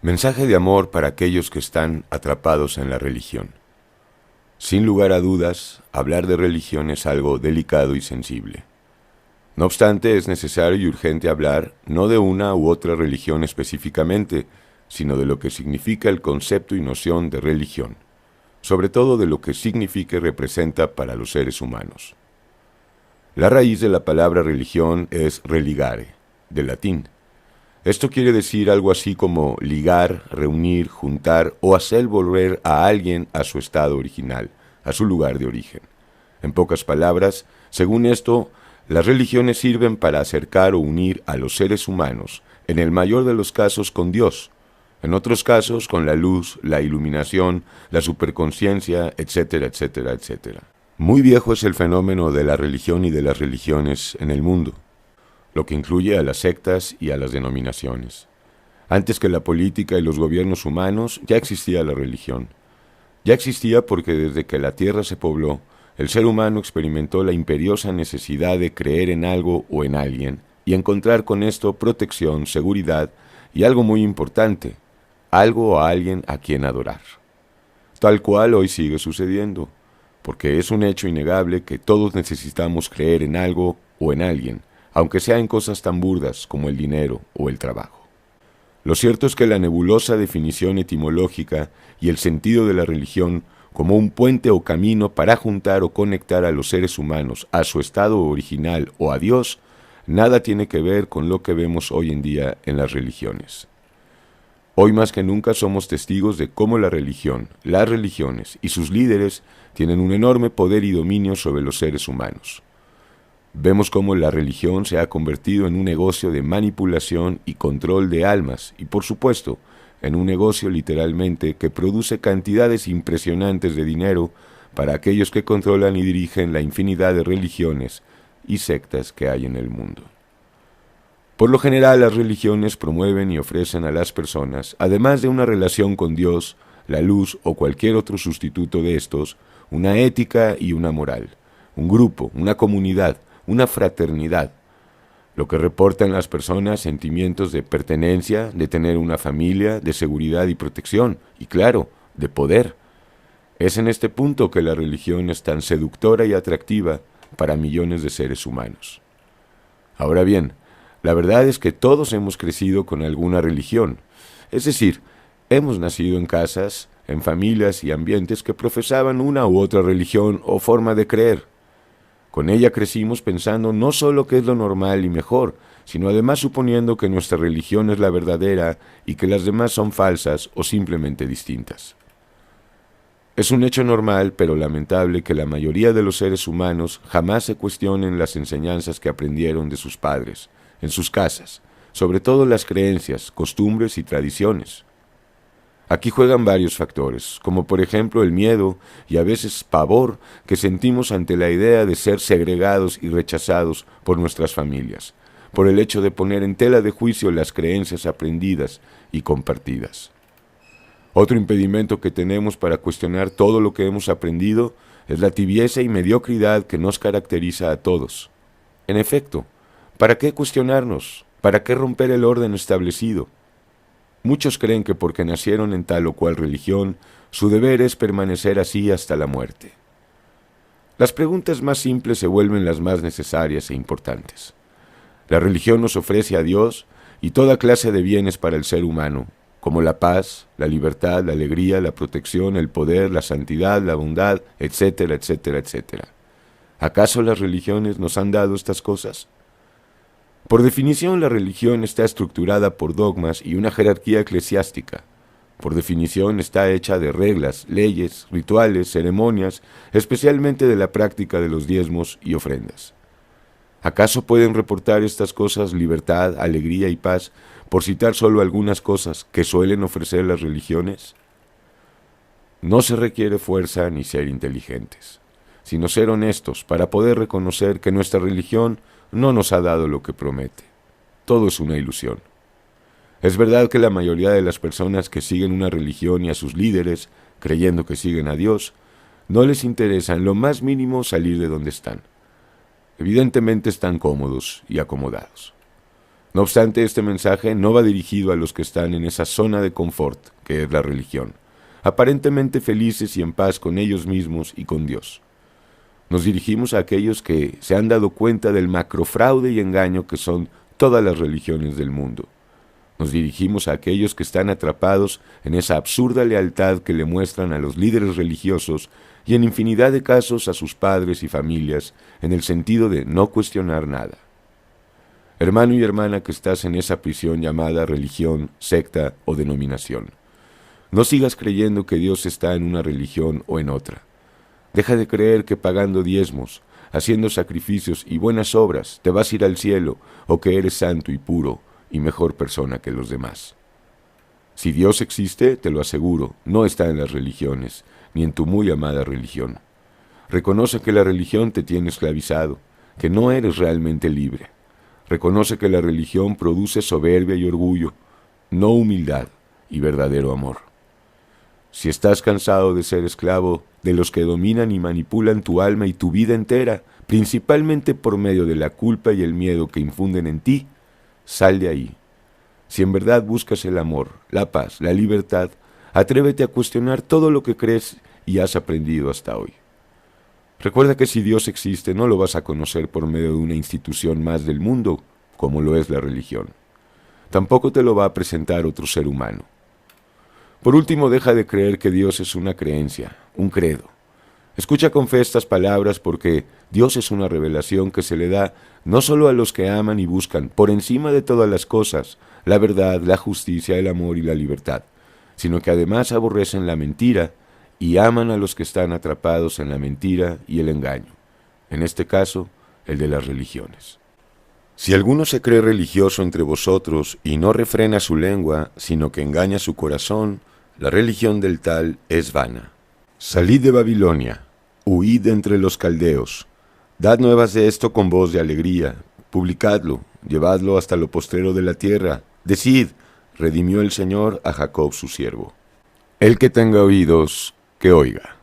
Mensaje de amor para aquellos que están atrapados en la religión. Sin lugar a dudas, hablar de religión es algo delicado y sensible. No obstante, es necesario y urgente hablar no de una u otra religión específicamente, sino de lo que significa el concepto y noción de religión, sobre todo de lo que significa y representa para los seres humanos. La raíz de la palabra religión es religare, del latín. Esto quiere decir algo así como ligar, reunir, juntar o hacer volver a alguien a su estado original, a su lugar de origen. En pocas palabras, según esto, las religiones sirven para acercar o unir a los seres humanos, en el mayor de los casos con Dios, en otros casos con la luz, la iluminación, la superconciencia, etcétera, etcétera, etcétera. Muy viejo es el fenómeno de la religión y de las religiones en el mundo, lo que incluye a las sectas y a las denominaciones. Antes que la política y los gobiernos humanos, ya existía la religión. Ya existía porque desde que la tierra se pobló, el ser humano experimentó la imperiosa necesidad de creer en algo o en alguien y encontrar con esto protección, seguridad y algo muy importante, algo o alguien a quien adorar. Tal cual hoy sigue sucediendo, porque es un hecho innegable que todos necesitamos creer en algo o en alguien, aunque sea en cosas tan burdas como el dinero o el trabajo. Lo cierto es que la nebulosa definición etimológica y el sentido de la religión como un puente o camino para juntar o conectar a los seres humanos a su estado original o a Dios, nada tiene que ver con lo que vemos hoy en día en las religiones. Hoy más que nunca somos testigos de cómo la religión, las religiones y sus líderes tienen un enorme poder y dominio sobre los seres humanos. Vemos cómo la religión se ha convertido en un negocio de manipulación y control de almas y, por supuesto, en un negocio literalmente que produce cantidades impresionantes de dinero para aquellos que controlan y dirigen la infinidad de religiones y sectas que hay en el mundo. Por lo general, las religiones promueven y ofrecen a las personas, además de una relación con Dios, la luz o cualquier otro sustituto de estos, una ética y una moral, un grupo, una comunidad, una fraternidad, lo que reporta en las personas sentimientos de pertenencia, de tener una familia, de seguridad y protección, y claro, de poder. Es en este punto que la religión es tan seductora y atractiva para millones de seres humanos. Ahora bien, la verdad es que todos hemos crecido con alguna religión, es decir, hemos nacido en casas, en familias y ambientes que profesaban una u otra religión o forma de creer. Con ella crecimos pensando no solo que es lo normal y mejor, sino además suponiendo que nuestra religión es la verdadera y que las demás son falsas o simplemente distintas. Es un hecho normal, pero lamentable, que la mayoría de los seres humanos jamás se cuestionen las enseñanzas que aprendieron de sus padres, en sus casas, sobre todo las creencias, costumbres y tradiciones. Aquí juegan varios factores, como por ejemplo el miedo y a veces pavor que sentimos ante la idea de ser segregados y rechazados por nuestras familias, por el hecho de poner en tela de juicio las creencias aprendidas y compartidas. Otro impedimento que tenemos para cuestionar todo lo que hemos aprendido es la tibieza y mediocridad que nos caracteriza a todos. En efecto, ¿para qué cuestionarnos? ¿Para qué romper el orden establecido? Muchos creen que porque nacieron en tal o cual religión, su deber es permanecer así hasta la muerte. Las preguntas más simples se vuelven las más necesarias e importantes. La religión nos ofrece a Dios y toda clase de bienes para el ser humano, como la paz, la libertad, la alegría, la protección, el poder, la santidad, la bondad, etcétera, etcétera, etcétera. ¿Acaso las religiones nos han dado estas cosas? Por definición, la religión está estructurada por dogmas y una jerarquía eclesiástica. Por definición, está hecha de reglas, leyes, rituales, ceremonias, especialmente de la práctica de los diezmos y ofrendas. ¿Acaso pueden reportar estas cosas libertad, alegría y paz, por citar solo algunas cosas que suelen ofrecer las religiones? No se requiere fuerza ni ser inteligentes, sino ser honestos para poder reconocer que nuestra religión no nos ha dado lo que promete. Todo es una ilusión. Es verdad que la mayoría de las personas que siguen una religión y a sus líderes, creyendo que siguen a Dios, no les interesa en lo más mínimo salir de donde están. Evidentemente están cómodos y acomodados. No obstante, este mensaje no va dirigido a los que están en esa zona de confort, que es la religión, aparentemente felices y en paz con ellos mismos y con Dios. Nos dirigimos a aquellos que se han dado cuenta del macrofraude y engaño que son todas las religiones del mundo. Nos dirigimos a aquellos que están atrapados en esa absurda lealtad que le muestran a los líderes religiosos y en infinidad de casos a sus padres y familias, en el sentido de no cuestionar nada. Hermano y hermana que estás en esa prisión llamada religión, secta o denominación, no sigas creyendo que Dios está en una religión o en otra. Deja de creer que pagando diezmos, haciendo sacrificios y buenas obras te vas a ir al cielo o que eres santo y puro y mejor persona que los demás. Si Dios existe, te lo aseguro, no está en las religiones, ni en tu muy amada religión. Reconoce que la religión te tiene esclavizado, que no eres realmente libre. Reconoce que la religión produce soberbia y orgullo, no humildad y verdadero amor. Si estás cansado de ser esclavo de los que dominan y manipulan tu alma y tu vida entera, principalmente por medio de la culpa y el miedo que infunden en ti, sal de ahí. Si en verdad buscas el amor, la paz, la libertad, atrévete a cuestionar todo lo que crees y has aprendido hasta hoy. Recuerda que si Dios existe, no lo vas a conocer por medio de una institución más del mundo, como lo es la religión. Tampoco te lo va a presentar otro ser humano. Por último, deja de creer que Dios es una creencia, un credo. Escucha con fe estas palabras porque Dios es una revelación que se le da no solo a los que aman y buscan, por encima de todas las cosas, la verdad, la justicia, el amor y la libertad, sino que además aborrecen la mentira y aman a los que están atrapados en la mentira y el engaño, en este caso, el de las religiones. Si alguno se cree religioso entre vosotros y no refrena su lengua, sino que engaña su corazón, la religión del tal es vana. Salid de Babilonia, huid entre los caldeos, dad nuevas de esto con voz de alegría, publicadlo, llevadlo hasta lo postrero de la tierra, decid, redimió el Señor a Jacob su siervo. El que tenga oídos, que oiga.